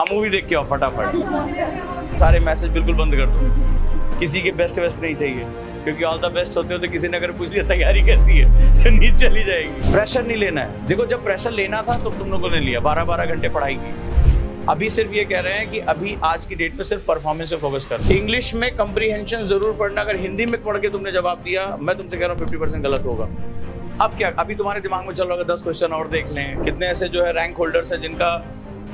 हाँ मूवी देख के आओ फटाफट। सारे मैसेज बिल्कुल बंद कर दो, किसी के बेस्ट नहीं चाहिए, क्योंकि ऑल द बेस्ट होते हो तो किसी ने अगर पूछ लिया तैयारी कैसी है तो नीचे चली जाएगी। प्रेशर नहीं लेना है। देखो जब प्रेशर लेना था तो तुम लोगों ने लिया, 12-12 घंटे पढ़ाई की। अभी सिर्फ ये कह रहे हैं कि अभी आज की डेट में सिर्फ परफॉर्मेंस पे फोकस कर। इंग्लिश में कंप्रीहेंशन जरूर पढ़ना, अगर हिंदी में पढ़ के तुमने जवाब दिया, मैं तुमसे कह रहा हूँ 50% गलत होगा। अब क्या, अभी तुम्हारे दिमाग में चल रहा होगा 10 क्वेश्चन और देख लें। कितने ऐसे जो है रैंक होल्डर्स है जिनका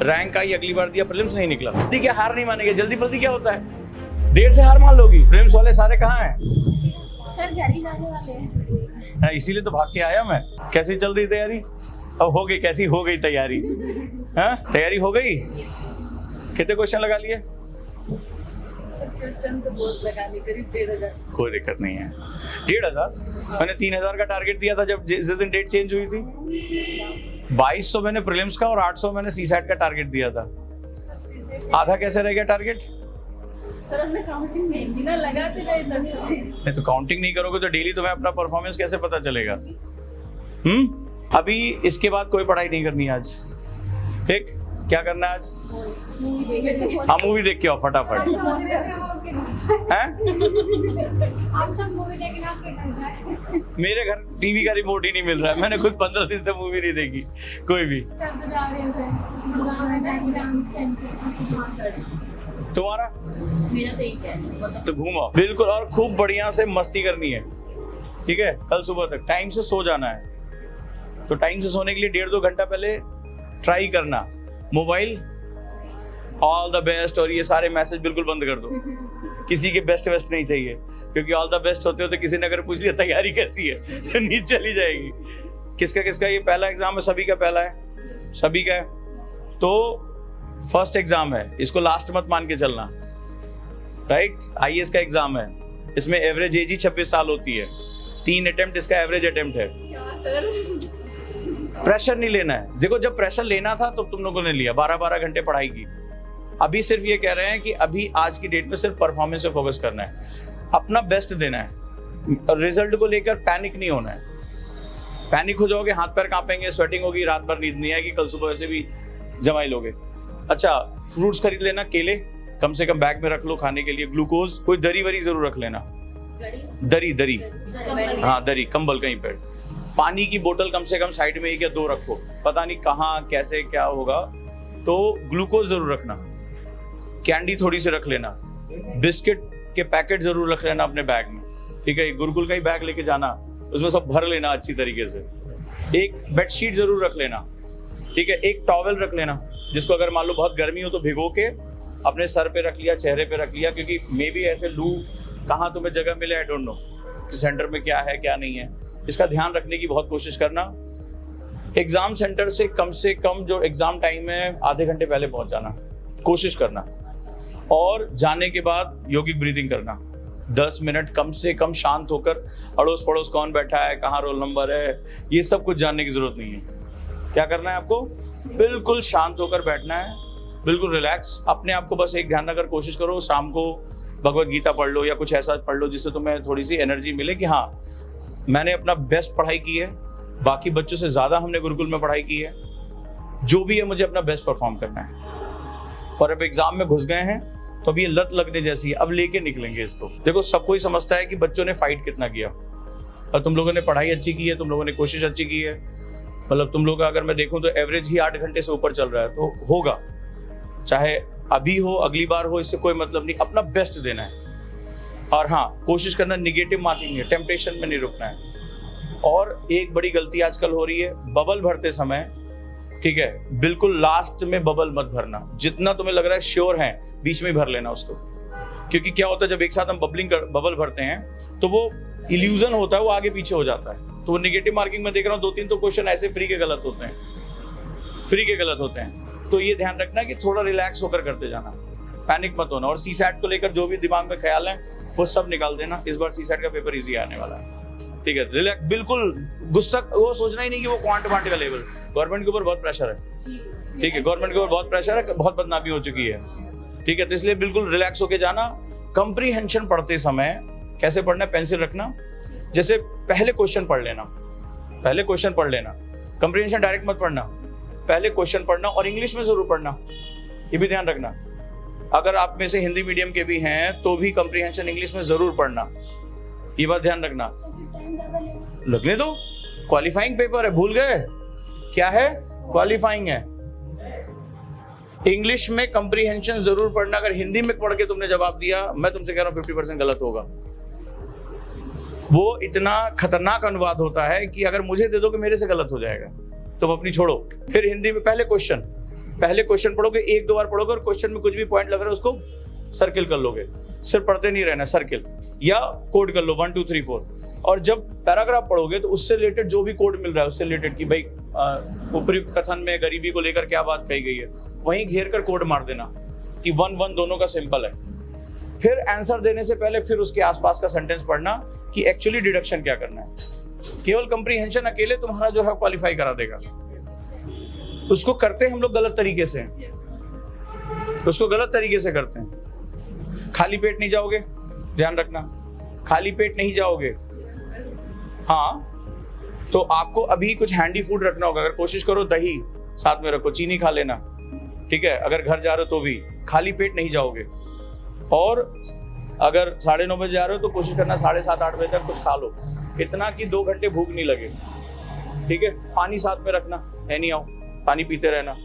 रैंक आई अगली बार दिया, प्रीलिम्स नहीं निकला। जल्दी क्या हार नहीं मानेंगे, जल्दी बल्दी क्या होता है, देर से हार मान लोगी। प्रीलिम्स वाले सारे कहाँ हैं सर? जारी जाने वाले हैं। इसीलिए तो भाग के आया मैं। कैसी चल रही तैयारी? अब हो गई, कैसी हो गई तैयारी? हाँ तैयारी हो गई। कितने क्वेश्चन लगा लिए? क्वेश्चन तो बहुत लगा लिए, करीब 1,500। कोई दिक्कत नहीं है। 1,500 मैंने 3,000 का टारगेट दिया था जब जिस दिन डेट चेंज हुई थी। 2,200 मैंने प्रीलिम्स का और 800 मैंने सीसैट का टारगेट दिया था। आधा कैसे रह गया टारगेट? सर हमने काउंटिंग नहीं की ना, लगाते रहे तभी से। नहीं तो काउंटिंग नहीं करोगे तो डेली तुम्हें अपना परफॉर्मेंस कैसे पता चलेगा? अभी इसके बाद कोई पढ़ाई नहीं करनी आज, ठीक? क्या करना है आज? हाँ मूवी देख के आओ फटाफट। हैं? मेरे घर टीवी का रिमोट ही नहीं मिल रहा है, मैंने खुद 15 दिन से मूवी नहीं देखी कोई भी। तुम्हारा? मेरा तो एक है, तो घूमो बिल्कुल, और खूब बढ़िया से मस्ती करनी है, ठीक है? कल सुबह तक टाइम से सो जाना है। तो टाइम से सोने के लिए 1.5-2 घंटा पहले ट्राई करना। मोबाइल ऑल द बेस्ट और ये सारे मैसेज बिल्कुल बंद कर दो, किसी के बेस्ट नहीं चाहिए, क्योंकि ऑल द बेस्ट होते हो तो किसी ने अगर पूछ लिया तैयारी कैसी है तो नीचे चली जाएगी। किसका ये पहला एग्जाम है? सभी का पहला है, सभी का है। तो फर्स्ट एग्जाम है, इसको लास्ट मत मान के चलना, राइट? आईएएस का एग्जाम है, इसमें एवरेज एज ही 26 साल होती है। 3 अटेम्प्ट इसका एवरेज अटेम्प्ट है। प्रेशर नहीं लेना है। देखो जब प्रेशर लेना था तो तुम लोगों ने लिया, 12-12 घंटे पढ़ाई की। अभी सिर्फ ये कह रहे हैं कि अभी आज की डेट में सिर्फ परफॉर्मेंस पे फोकस करना है, अपना बेस्ट देना है। रिजल्ट को लेकर पैनिक नहीं होना है। पैनिक हो जाओगे, हाथ पैर कांपेंगे, स्वेटिंग होगी, रात भर नींद नहीं आएगी, कल सुबह वैसे भी जमाई लोगे। अच्छा फ्रूट्स खरीद लेना, केले कम से कम बैग में रख लो खाने के लिए। ग्लूकोज, कोई दरी वरी जरूर रख लेना। दरी हाँ दरी, कंबल कहीं पे। पानी की बोतल कम से कम साइड में 1 या 2 रखो, पता नहीं कहाँ कैसे क्या होगा, तो ग्लूकोज जरूर रखना। कैंडी थोड़ी सी रख लेना, बिस्किट के पैकेट जरूर रख लेना अपने बैग में, ठीक है? गुरुकुल का ही बैग लेके जाना, उसमें सब भर लेना अच्छी तरीके से। एक बेडशीट जरूर रख लेना, ठीक है? एक टॉवेल रख लेना, जिसको अगर मान लो बहुत गर्मी हो तो भिगो के अपने सर पे रख लिया, चेहरे पे रख लिया, क्योंकि मे बी ऐसे लू कहाँ तुम्हें जगह मिले, आई डोंट नो कि सेंटर में क्या है क्या नहीं है। इसका ध्यान रखने की बहुत कोशिश करना। एग्जाम सेंटर से कम जो एग्जाम टाइम है आधे घंटे पहले पहुंच जाना, कोशिश करना। और जाने के बाद योगिक ब्रीदिंग करना, 10 मिनट कम से कम शांत होकर। अड़ोस पड़ोस कौन बैठा है, कहाँ रोल नंबर है, ये सब कुछ जानने की जरूरत नहीं है। क्या करना है आपको? बिल्कुल शांत होकर बैठना है, बिल्कुल रिलैक्स। अपने आप को बस एक ध्यान रखकर कोशिश करो, शाम को भगवत गीता पढ़ लो या कुछ ऐसा पढ़ लो जिससे तुम्हें थोड़ी सी एनर्जी मिले कि हाँ मैंने अपना बेस्ट पढ़ाई की है, बाकी बच्चों से ज्यादा हमने गुरुकुल में पढ़ाई की है, जो भी है मुझे अपना बेस्ट परफॉर्म करना है। और अब एग्जाम में घुस गए हैं तो अब ये लत लगने जैसी है, अब लेके निकलेंगे इसको। देखो सब कोई समझता है कि बच्चों ने फाइट कितना किया, और तुम लोगों ने पढ़ाई अच्छी की है, तुम लोगों ने कोशिश अच्छी की है। मतलब तुम लोग का अगर मैं देखूं तो एवरेज ही 8 घंटे से ऊपर चल रहा है, तो होगा, चाहे अभी हो अगली बार हो, इससे कोई मतलब नहीं, अपना बेस्ट देना है। और हाँ कोशिश करना निगेटिव मार्किंग है, टेम्पटेशन में नहीं रुकना है। और एक बड़ी गलती आजकल हो रही है, बबल भरते समय, ठीक है, बिल्कुल लास्ट में बबल मत भरना। जितना तुम्हें लग रहा है श्योर है, बीच में भर लेना उसको। क्योंकि क्या होता है जब एक साथ हम बबल भरते हैं तो वो इल्यूजन होता है, वो आगे पीछे हो जाता है। तो वो निगेटिव मार्किंग में देख रहा हूँ 2-3 तो क्वेश्चन ऐसे फ्री के गलत होते हैं। तो ये ध्यान रखना कि थोड़ा रिलैक्स होकर करते जाना, पैनिक मत होना। और सीसैट को लेकर जो भी दिमाग में ख्याल है वो सब निकाल देना। इस बार सीसैट का पेपर इजी आने वाला है, ठीक है? रिलैक्स, बिल्कुल गुस्सा वो सोचना ही नहीं कि वो क्वांट का लेवल। गवर्नमेंट के ऊपर बहुत प्रेशर है, ठीक है? गवर्नमेंट के ऊपर बहुत प्रेशर है, बहुत बदनामी हो चुकी है, ठीक है? तो इसलिए बिल्कुल रिलैक्स होके जाना। कंप्रीहेंशन पढ़ते समय कैसे पढ़ना है? पेंसिल रखना, जैसे पहले क्वेश्चन पढ़ लेना, कंप्रीहेंशन डायरेक्ट मत पढ़ना, पहले क्वेश्चन पढ़ना, और इंग्लिश में जरूर पढ़ना। ये भी ध्यान रखना। अगर आप में से हिंदी मीडियम के भी हैं तो भी कॉम्प्रिहेंशन इंग्लिश में जरूर पढ़ना, ये बात ध्यान रखना। टाइम ज्यादा लेगा। लगने दो, क्वालिफाइंग पेपर है, भूल गए क्या है? क्वालिफाइंग है। इंग्लिश में कॉम्प्रिहेंशन जरूर पढ़ना। अगर हिंदी में पढ़ के तुमने जवाब दिया, मैं तुमसे कह रहा हूं 50% गलत होगा। वो इतना खतरनाक अनुवाद होता है कि अगर मुझे दे दो कि मेरे से गलत हो जाएगा, तुम अपनी छोड़ो। फिर हिंदी में पहले क्वेश्चन पढ़ोगे, एक दो बार पढ़ोगे और क्वेश्चन में कुछ भी पॉइंट लग रहा है उसको सर्किल कर लोगे। सिर्फ पढ़ते नहीं रहना, सर्किल या कोड कर लो 1 2 3 4। और जब पैराग्राफ पढ़ोगे तो उससे रिलेटेड जो भी कोड मिल रहा है उससे रिलेटेड कि भाई उपयुक्त कथन में गरीबी को लेकर क्या बात कही गई है, वहीं घेर कर कोड मार देना कि 1 1 दोनों का सिंपल है। फिर आंसर देने से पहले फिर उसके आसपास का सेंटेंस पढ़ना कि एक्चुअली डिडक्शन क्या करना है। केवल कंप्रीहेंशन अकेले तुम्हारा जो है क्वालिफाई करा देगा। उसको करते हैं हम लोग गलत तरीके से, उसको गलत तरीके से करते हैं। खाली पेट नहीं जाओगे, ध्यान रखना, खाली पेट नहीं जाओगे। हाँ, तो आपको अभी कुछ हैंडी फूड रखना होगा। अगर कोशिश करो दही साथ में रखो, चीनी खा लेना, ठीक है। अगर घर जा रहे हो तो भी खाली पेट नहीं जाओगे। और अगर 9:30 बजे जा रहे हो तो कोशिश करना 7:30 8 बजे तक कुछ खा लो, इतना कि 2 घंटे भूख नहीं लगे, ठीक है। पानी साथ में रखना, है नहीं आओ, पानी पीते रहना।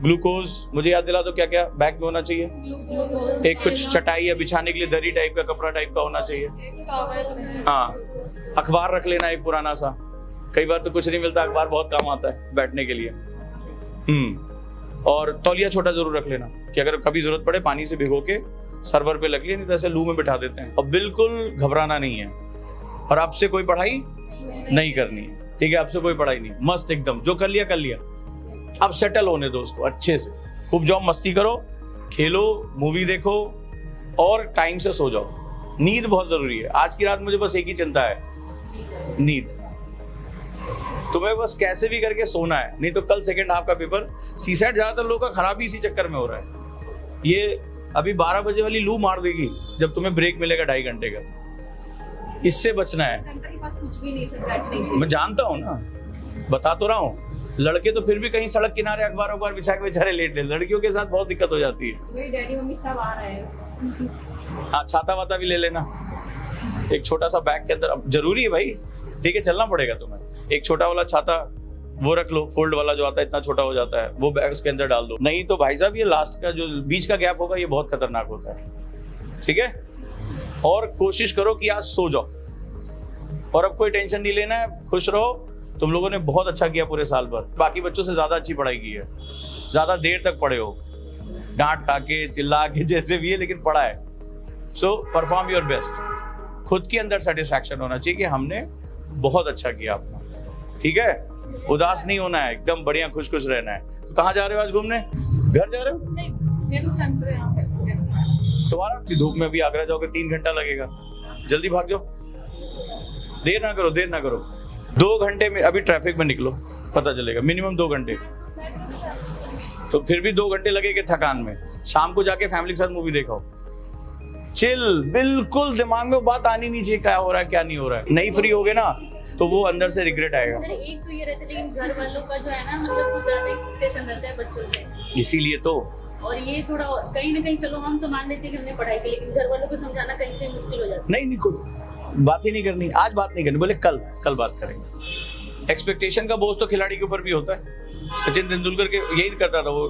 ग्लूकोज मुझे याद दिला दो क्या क्या बैग में होना चाहिए। एक कुछ चटाई या बिछाने के लिए दरी टाइप का, कपड़ा टाइप का होना चाहिए। हाँ, अखबार रख लेना एक पुराना सा, कई बार तो कुछ नहीं मिलता, अखबार बहुत काम आता है बैठने के लिए। और तौलिया छोटा जरूर रख लेना कि अगर कभी जरूरत पड़े पानी से भिगो के सर्वर पे लग लिया, नहीं तो ऐसे लू में बिठा देते हैं। और बिल्कुल घबराना नहीं है, और आपसे कोई पढ़ाई नहीं करनी है, ठीक है। आपसे कोई पढ़ाई नहीं, मस्त एकदम, जो कर लिया कर लिया। अब सेटल होने दो उसको अच्छे से, खूब जाओ, मस्ती करो, खेलो, मूवी देखो और टाइम से सो जाओ। नींद बहुत जरूरी है। आज की रात मुझे बस एक ही चिंता है, नींद। तुम्हें बस कैसे भी करके सोना है, नहीं तो कल सेकंड हाफ का पेपर सीसेट ज्यादातर लोगों का खराब ही इसी चक्कर में हो रहा है। ये अभी 12 बजे वाली लू मार देगी जब तुम्हें ब्रेक मिलेगा 2.5 घंटे का, इससे बचना है। सेंटर के पास कुछ भी नहीं सर, बैठने के लिए। मैं जानता हूँ ना, बता तो रहा हूँ। लड़के तो फिर भी कहीं सड़क किनारे अखबार बिछा के बेचारे लेट ले, लड़कियों के साथ बहुत दिक्कत हो जाती है। वही डैडी मम्मी सब आ रहे हैं। हाँ, छाता वाता भी ले लेना एक छोटा सा बैग के अंदर, अब जरूरी है भाई, ठीक है, चलना पड़ेगा तुम्हें। एक छोटा वाला छाता वो रख लो, फोल्ड वाला जो आता है, इतना छोटा हो जाता है, वो बैग उसके अंदर डाल दो। नहीं तो भाई साहब ये लास्ट का जो बीच का गैप होगा ये बहुत खतरनाक होता है, ठीक है। और कोशिश करो कि आज सो जाओ, और अब कोई टेंशन नहीं लेना है, खुश रहो। तुम लोगों ने बहुत अच्छा किया पूरे साल भर, बाकी बच्चों से ज्यादा अच्छी पढ़ाई की है, ज्यादा देर तक पढ़े हो, डांट खा के चिल्ला के जैसे भी है, लेकिन पढ़ा है। सो परफॉर्म योर बेस्ट। खुद के अंदर सेटिस्फैक्शन होना चाहिए कि हमने बहुत अच्छा किया अपना, ठीक है। उदास नहीं होना है, एकदम बढ़िया खुश खुश रहना है। तो कहाँ जा रहे हो आज घूमने? घर जा रहे हो? नहीं, सेंटर यहाँ पे। तुम्हारा धूप में भी आगरा जाओगे 3 घंटा लगेगा, जल्दी भाग जाओ, देर ना करो, देर ना करो। 2 घंटे में अभी ट्रैफिक में निकलो, पता चलेगा, मिनिमम 2 घंटे। तो फिर भी 2 घंटे लगेंगे थकान में। शाम को जाके फैमिली के साथ मूवी देखो, चिल, बिल्कुल दिमाग में बात आनी नहीं चाहिए क्या हो रहा है क्या नहीं हो रहा है। नहीं फ्री होगे ना तो वो अंदर से रिग्रेट आएगा। सर एक तो ये रहता है, लेकिन घर वालों का जो है ना, मतलब कुछ ज्यादा एक्सपेक्टेशन रहता है बच्चों से, इसीलिए तो। और ये थोड़ा कहीं ना कहीं, चलो हम तो मान लेते हैं कि हमने पढ़ाई की, लेकिन घर वालों को समझाना कहीं कहीं मुश्किल हो जाता है। नहीं, कोई बात ही नहीं करनी, आज बात नहीं करनी, बोले कल बात करेंगे। एक्सपेक्टेशन का बोझ तो खिलाड़ी के ऊपर भी होता है। सचिन तेंदुलकर के यही करता था, वो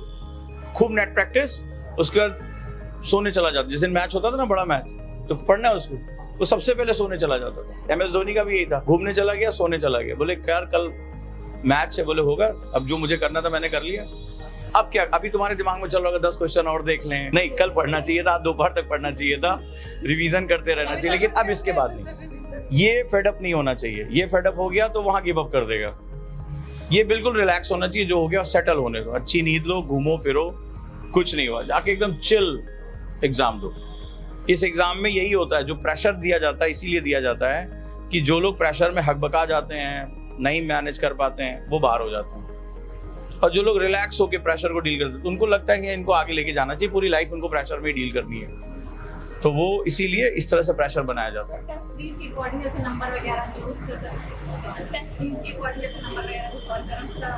खूब नेट प्रैक्टिस, उसके बाद सोने चला जाता। जिस दिन मैच होता था ना, बड़ा मैच, तो पढ़ना है उसको, वो सबसे पहले सोने चला जाता था। MS धोनी का भी यही था, घूमने चला गया, सोने चला गया। बोले यार कल मैच है, बोले होगा, अब जो मुझे करना था मैंने कर लिया, अब क्या, अभी तुम्हारे दिमाग में चल रहा होगा 10 क्वेश्चन और देख लें। नहीं, कल पढ़ना चाहिए था, दोपहर तक पढ़ना चाहिए था, रिवीजन करते रहना चाहिए, लेकिन अब इसके बाद नहीं। ये फेडअप नहीं होना चाहिए, ये फेडअप हो गया तो वहां गिव अप कर देगा। ये बिल्कुल रिलैक्स होना चाहिए, जो हो गया सेटल होने दो, अच्छी नींद लो, घूमो फिरो, कुछ नहीं हुआ, जाके एकदम चिल एग्जाम दो। इस एग्जाम में यही होता है, जो प्रेशर दिया जाता है इसीलिए दिया जाता है कि जो लोग प्रेशर में हकबका जाते हैं, नहीं मैनेज कर पाते हैं, वो बाहर हो जाते हैं। और जो लोग रिलैक्स होकर प्रेशर को डील करते हैं, उनको लगता है कि इनको आगे लेके जाना चाहिए, पूरी लाइफ उनको प्रेशर में डील करनी है, तो वो इसीलिए इस तरह से प्रेशर बनाया जाता है। टेस्ट सीरीज के अकॉर्डिंग जैसे नंबर वगैरह जो उसके सर टेस्ट सीरीज के अकॉर्डिंग जैसे नंबर वगैरह जो सॉल्व करें, उसका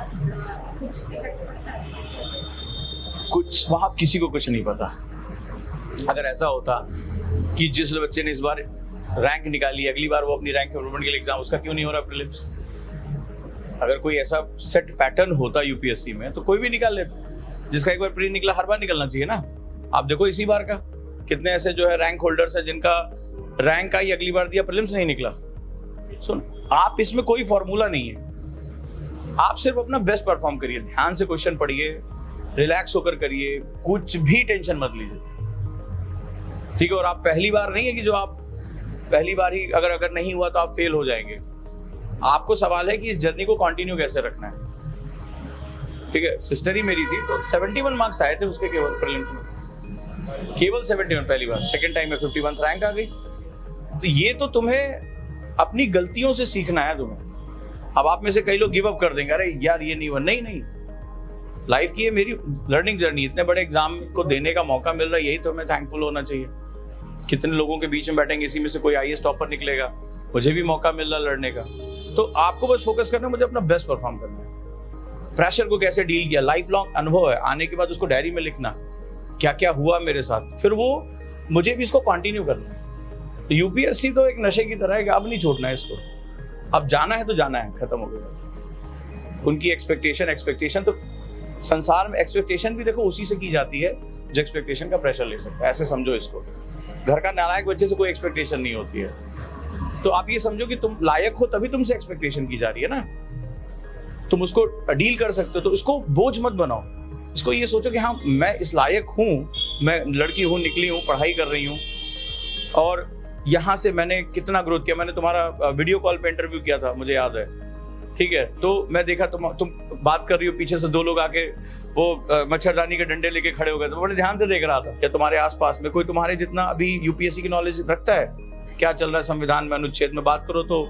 कुछ इफेक्ट पड़ता है। कुछ वहां किसी को कुछ नहीं पता। अगर ऐसा होता कि जिस बच्चे ने इस बार रैंक निकाली, अगली बार वो अपनी रैंक इम्प्रूवमेंट के लिए एग्जाम, उसका क्यों नहीं हो रहा प्रीलिम्स? अगर कोई ऐसा सेट पैटर्न होता यूपीएससी में तो कोई भी निकाल लेता। जिसका एक बार प्री निकला हर बार निकलना चाहिए ना। आप देखो इसी बार का कितने ऐसे जो है रैंक होल्डर्स है जिनका रैंक आई, अगली बार दिया, प्रीलिम्स नहीं निकला। सुन, आप इसमें कोई फॉर्मूला नहीं है, आप सिर्फ अपना बेस्ट परफॉर्म करिए, ध्यान से क्वेश्चन पढ़िए, रिलैक्स होकर करिए, कुछ भी टेंशन मत लीजिए, ठीक है। और आप पहली बार नहीं है कि जो आप पहली बार ही अगर नहीं हुआ तो आप फेल हो जाएंगे। आपको सवाल है कि इस जर्नी को कंटिन्यू कैसे रखना है, ठीक है। सिस्टर ही मेरी थी तो 71 मार्क्स आए थे उसके केवल प्रीलिम्स में, केवल 71 पहली बार। सेकंड टाइम में 51 रैंक आ गई। तो ये तो तुम्हें अपनी गलतियों से सीखना है तुम्हें। अब आप में से कई लोग गिव अप कर देंगे, अरे यार ये नहीं हुआ। नहीं, लाइफ की ये मेरी लर्निंग जर्नी, इतने बड़े एग्जाम को देने का मौका मिल रहा है, यही तो हमें थैंकफुल होना चाहिए। कितने लोगों के बीच में बैठेंगे, इसी में से कोई आईएएस टॉपर निकलेगा, मुझे भी मौका मिल रहा लड़ने का। तो आपको बस फोकस करना है, मुझे अपना बेस्ट परफॉर्म करना है। प्रेशर को कैसे डील किया, लाइफ लॉन्ग अनुभव है, आने के बाद उसको डायरी में लिखना, क्या क्या हुआ मेरे साथ, फिर वो मुझे भी इसको कंटिन्यू करना है। तो यूपीएससी तो एक नशे की तरह है कि अब नहीं छोड़ना है इसको, अब जाना है तो जाना है, खत्म हो गया। उनकी एक्सपेक्टेशन तो संसार में एक्सपेक्टेशन भी देखो उसी से की जाती है जो एक्सपेक्टेशन का प्रेशर ले सकता है, ऐसे समझो इसको। घर का नालायक बच्चे से कोई एक्सपेक्टेशन नहीं होती है। तो आप ये समझो कि तुम लायक हो तभी तुमसे एक्सपेक्टेशन की जा रही है ना, तुम उसको डील कर सकते हो। तो इसको बोझ मत बनाओ, इसको ये सोचो कि हाँ मैं इस लायक हूँ, मैं लड़की हूँ, निकली हूँ, पढ़ाई कर रही हूँ, और यहाँ से मैंने कितना ग्रोथ किया। मैंने तुम्हारा वीडियो कॉल पे इंटरव्यू किया था, मुझे याद है, ठीक है। तो मैं देखा तुम बात कर रही हो, पीछे से 2 लोग आके वो मच्छरदानी के डंडे लेके खड़े हो गए, तो बड़े ध्यान से देख रहा था। क्या तुम्हारे आसपास में कोई तुम्हारे जितना अभी यूपीएससी की नॉलेज रखता है? क्या चल रहा है संविधान में, अनुच्छेद में बात करो तो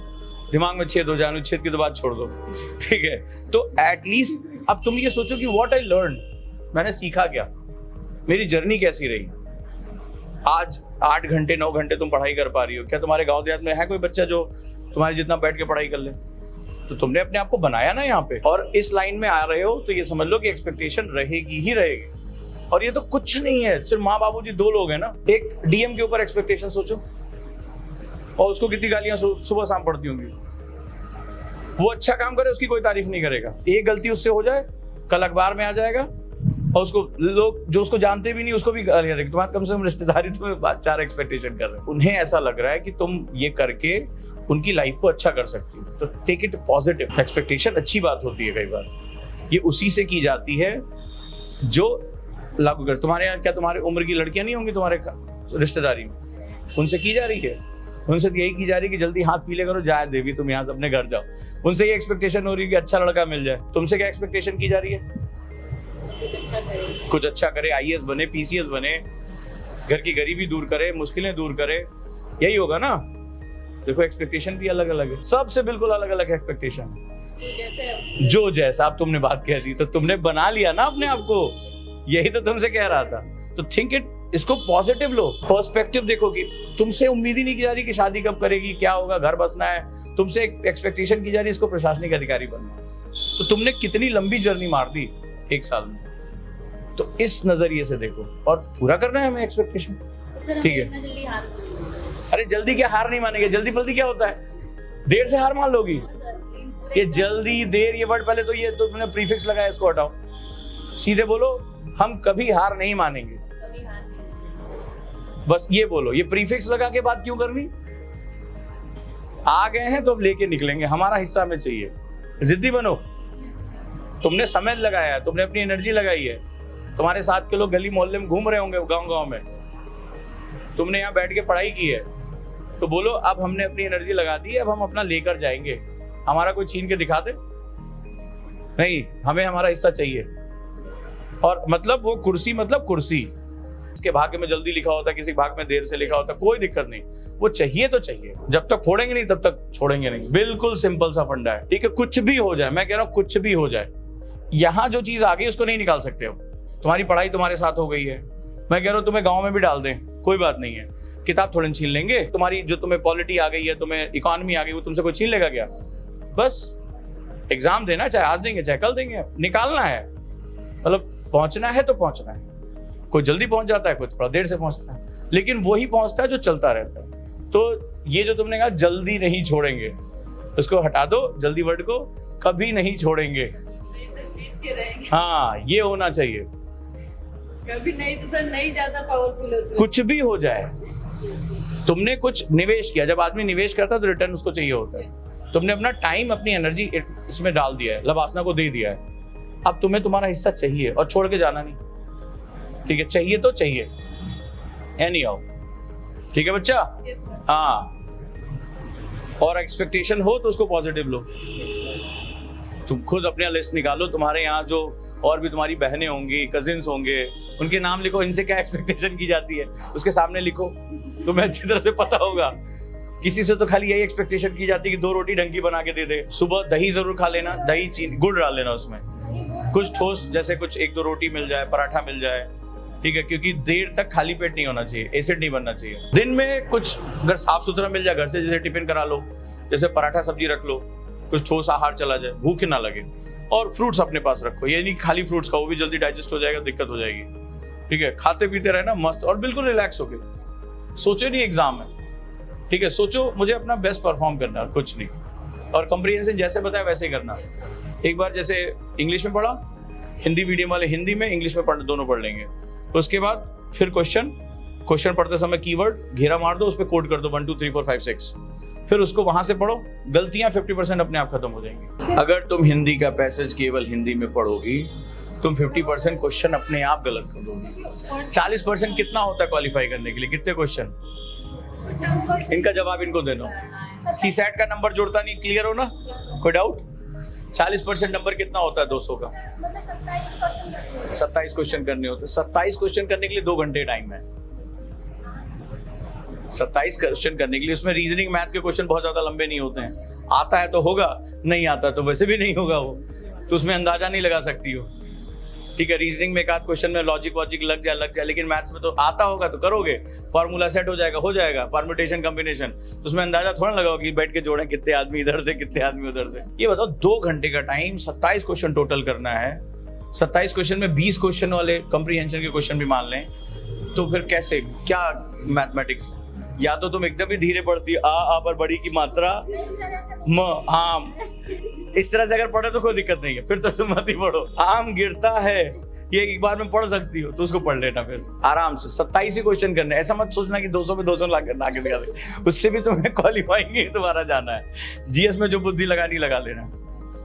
दिमाग में छेद हो जाए, अनुच्छेद की तो बात छोड़ दो, ठीक है। तो एटलीस्ट अब तुम ये सोचो कि व्हाट आई लर्न, मैंने सीखा क्या, मेरी जर्नी कैसी रही। आज 8 घंटे 9 घंटे तुम पढ़ाई कर पा रही हो, क्या तुम्हारे गांव देहात में है कोई बच्चा जो तुम्हारे जितना बैठ के पढ़ाई कर ले? तो तुमने अपने आप को बनाया ना यहाँ पे, और इस लाइन में आ रहे हो तो ये समझ लो कि एक्सपेक्टेशन रहेगी ही रहेगी। और ये तो कुछ नहीं है, सिर्फ माँ बाबूजी 2 लोग हैं ना। एक डीएम के ऊपर एक्सपेक्टेशन सोचो, और उसको कितनी गालियां सुबह शाम पड़ती होंगी। वो अच्छा काम करे, उसकी कोई तारीफ नहीं करेगा, एक गलती उससे हो जाए कल अखबार में आ जाएगा, और उसको लोग जो उसको जानते भी नहीं उसको भी गालियां देंगे। तुम्हारे कम से कम रिश्तेदारी तुम्हें 4 एक्सपेक्टेशन कर रहे हैं। उन्हें ऐसा लग रहा है कि तुम ये करके उनकी लाइफ को अच्छा कर सकती हो, तो टेक इट पॉजिटिव। एक्सपेक्टेशन अच्छी बात होती है, कई बार ये उसी से की जाती है जो लागू कर। तुम्हारे यहाँ क्या तुम्हारे उम्र की लड़कियां नहीं होंगी तुम्हारे रिश्तेदारी में, उनसे की जा रही है, उनसे यही की जा रही है कि जल्दी हाथ पीले करो, जाए देवी तुम यहाँ से अपने घर जाओ। उनसे ये एक्सपेक्टेशन हो रही है कि अच्छा लड़का मिल जाए। तुमसे क्या एक्सपेक्टेशन की जा रही है? कुछ अच्छा करे, आईएएस बने, पीसीएस बने, घर की गरीबी दूर करे, मुश्किलें दूर करे, यही होगा ना। देखो एक्सपेक्टेशन भी अलग अलग है, सबसे बिल्कुल अलग अलग एक्सपेक्टेशन। जो जैसा आप तुमने बात कह दी तो तुमने बना लिया ना अपने आप को, यही तो तुमसे कह रहा था। तो थिंक इट, इसको पॉजिटिव लो, पर्सपेक्टिव देखो कि तुमसे उम्मीद ही नहीं की जा रही कि शादी कब करेगी, क्या होगा, घर बसना है। तुमसे एक एक्सपेक्टेशन की जा रही है इसको प्रशासनिक अधिकारी बनना है। तो तुमने कितनी लंबी जर्नी मार दी 1 साल में। तो इस नजरिए से देखो, और पूरा करना है हमें एक्सपेक्टेशन, ठीक है। अरे जल्दी क्या हार नहीं मानेंगे, जल्दी जल्दी क्या होता है, देर से हार मान लोगी। ये जल्दी देर, ये वर्ड पहले तो ये तुमने प्रीफिक्स लगाया, इसको हटाओ, सीधे बोलो हम कभी हार नहीं मानेंगे, बस ये बोलो। ये प्रीफिक्स लगा के बात क्यों करनी? आ गए हैं तो अब लेके निकलेंगे, हमारा हिस्सा हमें चाहिए। जिद्दी बनो, तुमने समय लगाया है, तुमने अपनी एनर्जी लगाई है, तुम्हारे साथ के लोग गली मोहल्ले में घूम रहे होंगे, गांव में, तुमने यहाँ बैठ के पढ़ाई की है, तो बोलो अब हमने अपनी एनर्जी लगा दी है, अब हम अपना लेकर जाएंगे। हमारा कोई छीन के दिखा दे नहीं, हमें हमारा हिस्सा चाहिए। और मतलब वो कुर्सी, मतलब कुर्सी, इसके भाग्य में जल्दी लिखा होता है, किसी भाग में देर से लिखा होता है, कोई दिक्कत नहीं, वो चाहिए तो चाहिए। जब तक फोड़ेंगे नहीं तब तक छोड़ेंगे नहीं, बिल्कुल सिंपल सा फंडा है, ठीक है। कुछ भी हो जाए, मैं कह रहा हूं कुछ भी हो जाए, यहाँ जो चीज आ गई उसको नहीं निकाल सकते हो। तुम्हारी पढ़ाई तुम्हारे साथ हो गई है, मैं कह रहा हूँ तुम्हें गाँव में भी डाल दें, कोई बात नहीं है, किताब थोड़ी छीन लेंगे। तुम्हारी जो तुम्हें पॉलिटी आ गई है, तुम्हें इकोनॉमी आ गई, वो तुमसे कोई छीन लेगा क्या? बस एग्जाम देना, चाहे आज देंगे चाहे कल देंगे, निकालना है। मतलब पहुंचना है तो पहुंचना है। कोई जल्दी पहुंच जाता है, कोई थोड़ा देर से पहुंचता है, लेकिन वही पहुंचता है जो चलता रहता है। तो ये जो तुमने कहा जल्दी नहीं छोड़ेंगे, उसको हटा दो, जल्दी वर्ड को कभी नहीं छोड़ेंगे। जीत के रहेंगे। हाँ, ये होना चाहिए। कभी नहीं तो सर नहीं ज्यादा पावरफुल है उसमें। कुछ भी हो जाए, तुमने कुछ निवेश किया, जब आदमी निवेश करता है तो रिटर्न उसको चाहिए होता है। तुमने अपना टाइम, अपनी एनर्जी इसमें डाल दिया है, लबासना को दे दिया है, अब तुम्हें तुम्हारा हिस्सा चाहिए और छोड़ के जाना नहीं। ठीक है, चाहिए तो चाहिए, एनी हाउ। ठीक है बच्चा? Yes, sir. हाँ, और एक्सपेक्टेशन हो तो उसको पॉजिटिव लो। तुम खुद अपने लिस्ट निकालो, तुम्हारे यहाँ जो और भी तुम्हारी बहनें होंगी, कजिन्स होंगे, उनके नाम लिखो, इनसे क्या एक्सपेक्टेशन की जाती है, उसके सामने लिखो, तुम्हें अच्छी तरह से पता होगा। किसी से तो खाली यही एक्सपेक्टेशन की जाती है कि 2 रोटी ढंग की बना के दे दे, सुबह दही जरूर खा लेना, दही चीनी गुड़ डाल लेना उसमें, कुछ ठोस जैसे कुछ 1-2 रोटी मिल जाए, पराठा मिल जाए। ठीक है, क्योंकि देर तक खाली पेट नहीं होना चाहिए, एसिड नहीं बनना चाहिए। दिन में कुछ अगर साफ सुथरा मिल जाए घर से, जैसे टिफिन करा लो, जैसे पराठा सब्जी रख लो, कुछ ठोस आहार चला जाए, भूख ना लगे। और फ्रूट्स अपने पास रखो, ये नहीं खाली फ्रूट्स खाओ, वो भी जल्दी डाइजेस्ट हो जाएगा, दिक्कत हो जाएगी। ठीक है, खाते पीते रहना मस्त और बिल्कुल रिलैक्स हो गए। सोचो नहीं एग्जाम है, ठीक है, सोचो मुझे अपना बेस्ट परफॉर्म करना है, कुछ नहीं। और कंप्रीहेंशन जैसे बताया वैसे ही करना। एक बार जैसे इंग्लिश में पढ़ा, हिंदी मीडियम वाले हिंदी में, इंग्लिश में दोनों पढ़ लेंगे। उसके बाद फिर क्वेश्चन पढ़ते समय कीवर्ड घेरा मार दो, उस पर कोड कर दो 1 2 3 4 5 6, फिर उसको वहां से पढ़ो। गलतियां 50% अपने आप खत्म हो जाएंगी। अगर तुम हिंदी का पैसेज केवल हिंदी में पढ़ोगी, तुम 50% क्वेश्चन अपने आप गलत कर दोगे। 40% कितना होता है क्वालिफाई करने के लिए? कितने क्वेश्चन? इनका जवाब इनको देना। सीसैट का नंबर जोड़ता नहीं, क्लियर हो ना? कोई डाउट? 40% नंबर कितना होता है 200 का? 27 क्वेश्चन करने होते हैं। 27 क्वेश्चन करने के लिए 2 घंटे टाइम है। 27 क्वेश्चन करने के लिए, उसमें रीजनिंग मैथ के क्वेश्चन बहुत ज्यादा लंबे नहीं होते हैं। आता है तो होगा, नहीं आता तो वैसे भी नहीं होगा, वो तो उसमें अंदाजा नहीं लगा सकती हो। ठीक है, रीजनिंग में एक आध क्वेश्चन में लॉजिक वॉजिक लग जाए, लेकिन मैथ्स में तो आता होगा तो करोगे, फॉर्मूला सेट हो जाएगा, परम्यूटेशन कॉम्बिनेशन, तो उसमें अंदाजा थोड़ा लगाओ कि बैठ के जोड़े कितने आदमी इधर थे, कितने आदमी उधर थे। ये बताओ 2 घंटे का टाइम, 27 क्वेश्चन टोटल करना है। 27 क्वेश्चन में 20 क्वेश्चन वाले कंप्रीहेंशन के क्वेश्चन भी मान लें, तो फिर कैसे, क्या मैथमेटिक्स? या तो तुम एकदम ही धीरे पढ़ती, आ पर बड़ी की मात्रा आम, इस तरह से अगर पढ़े तो कोई दिक्कत नहीं है, फिर तो तुम मत ही पढ़ो। आम गिरता है, ये एक बार में पढ़ सकती हो तो उसको पढ़ लेना फिर आराम से। 27 ही क्वेश्चन करने, ऐसा मत सोचना कि 200 में 200 ला के दिखा दे, उससे भी तुम्हें क्वालिफाइंग ही तुम्हारा जाना है। जीएस में जो बुद्धि लगानी लगा लेना,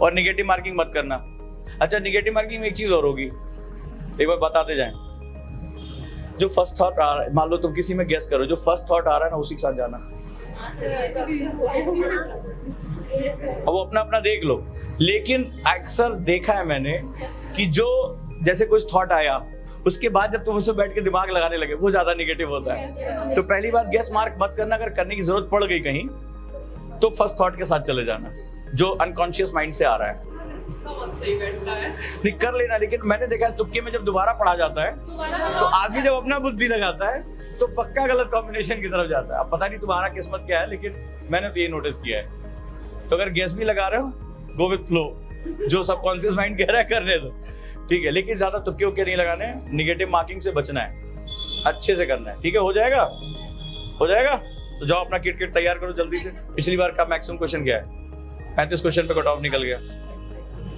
और निगेटिव मार्किंग मत करना। अच्छा, निगेटिव मार्किंग में एक चीज और होगी, एक बार बताते जाएं। जो फर्स्ट थॉट आ रहा है, मान लो तुम किसी में गेस करो, जो फर्स्ट थॉट आ रहा है ना उसी के साथ जाना। अब वो अपना अपना देख लो, लेकिन अक्सर देखा है मैंने कि जो जैसे कुछ थॉट आया, उसके बाद जब तुम उसमें बैठ के दिमाग लगाने लगे, वो ज्यादा निगेटिव होता है। तो पहली बात गेस मार्क मत करना, अगर करने की जरूरत पड़ गई कहीं तो फर्स्ट थॉट के साथ चले जाना, जो अनकॉन्शियस माइंड से आ रहा है। नहीं कर लेना, लेकिन मैंने देखा है तुक्के में जब दोबारा पढ़ा जाता है तो आदमी जब अपना बुद्धि लगाता है तो पक्का गलत कॉम्बिनेशन की तरफ जाता है। अब पता नहीं तुम्हारा किस्मत क्या है, लेकिन मैंने तो ये नोटिस किया है। तो अगर गेस भी लगा रहे हो, गो विद फ्लो, जो सबकॉन्शियस माइंड कह रहा है करने दो, ठीक है, लेकिन ज्यादा तुक्के उक्के नहीं लगाने, निगेटिव मार्किंग से बचना है, अच्छे से करना है। ठीक है, हो जाएगा, हो जाएगा। तो जाओ अपना किट तैयार करो जल्दी से। पिछली बार का मैक्सिमम क्वेश्चन क्या है? 35 क्वेश्चन पे कट ऑफ निकल गया।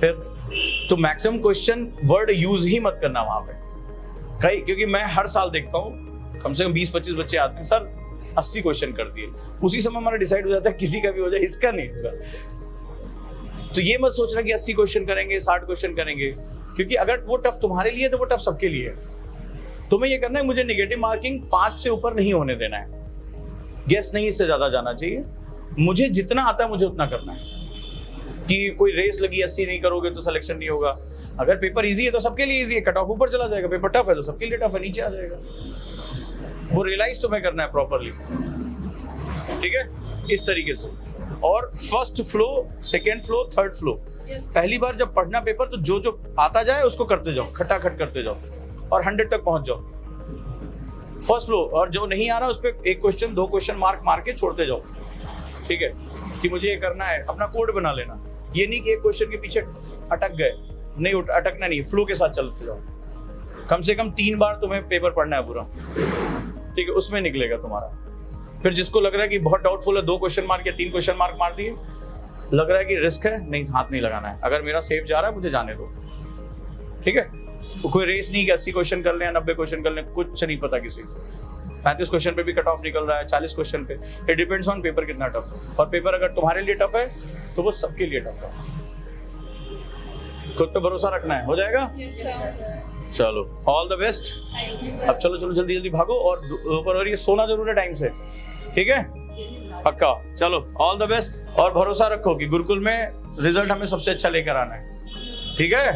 फिर तो मैक्सिमम क्वेश्चन वर्ड यूज ही मत करना वहां पे कहीं, क्योंकि मैं हर साल देखता हूँ कम से कम 20-25 बच्चे आते हैं, सर 80 क्वेश्चन कर दिए। उसी समय हमारा डिसाइड हो जाता है किसी का भी हो जाए, इसका नहीं होगा। तो ये मत सोचना कि 80 क्वेश्चन करेंगे, 60 क्वेश्चन करेंगे, क्योंकि अगर वो टफ तुम्हारे लिए तो वो टफ सबके लिए है। तुम्हें ये करना है, मुझे नेगेटिव मार्किंग 5 से ऊपर नहीं होने देना है, गेस नहीं इससे ज्यादा जाना चाहिए, मुझे जितना आता है मुझे उतना करना है। कि कोई रेस लगी 80 नहीं करोगे तो सिलेक्शन नहीं होगा। अगर पेपर इजी है तो सबके लिए इजी है, कट ऑफ ऊपर चला जाएगा। पेपर टफ है तो सबके लिए टफ है, नीचे आ जाएगा। वो रियलाइज तुम्हें करना है प्रॉपरली, ठीक है, इस तरीके से। और first flow, second flow, third flow, पहली बार जब पढ़ना पेपर तो जो जो आता जाए उसको करते जाओ, खटाखट करते जाओ और 100 तक पहुंच जाओ, फर्स्ट फ्लो। और जो नहीं आ रहा उस पर 1 क्वेश्चन 2 क्वेश्चन मार्क मार के छोड़ते जाओ, ठीक है, कि मुझे ये करना है। अपना कोड बना लेना, ये नहीं कि एक क्वेश्चन के पीछे अटक गए, नहीं अटकना नहीं, फ्लो के साथ चलते जाओ। कम से कम 3 बार तुम्हें पेपर पढ़ना है पूरा, ठीक है, उसमें निकलेगा तुम्हारा। फिर जिसको लग रहा है कि बहुत डाउटफुल है, 2 क्वेश्चन मार्क या 3 क्वेश्चन मार्क मार दिए, लग रहा है कि रिस्क है, नहीं हाथ नहीं लगाना है, अगर मेरा सेफ जा रहा है मुझे जाने दो, ठीक है। तो कोई रेस नहीं कि 80 क्वेश्चन कर लें या 90 क्वेश्चन कर लें, कुछ नहीं पता किसी को। 35 क्वेश्चन पे भी कट ऑफ निकल रहा है, 40 क्वेश्चन पे, इट डिपेंड्स ऑन पेपर कितना टफ है। और पेपर अगर तुम्हारे लिए टफ है तो वो सबके लिए टफ है। खुद पे भरोसा रखना है, हो जाएगा। चलो ऑल द बेस्ट। अब चलो चलो जल्दी जल्दी भागो, और दोपहर हो रही है, सोना जरूर है टाइम से, ठीक है, पक्का। चलो ऑल द बेस्ट, और भरोसा रखो कि गुरुकुल में रिजल्ट हमें सबसे अच्छा लेकर आना है, ठीक है।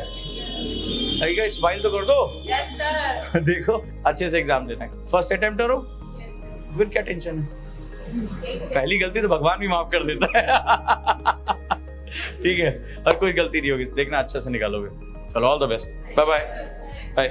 ठीक है, स्माइल तो कर दो। Yes sir. देखो अच्छे से एग्जाम देना है, फर्स्ट अटेम्प्ट करो, फिर क्या टेंशन है, पहली गलती तो भगवान भी माफ कर देता है। ठीक है, और कोई गलती नहीं होगी, देखना अच्छे से निकालोगे। चलो all the best, bye bye bye.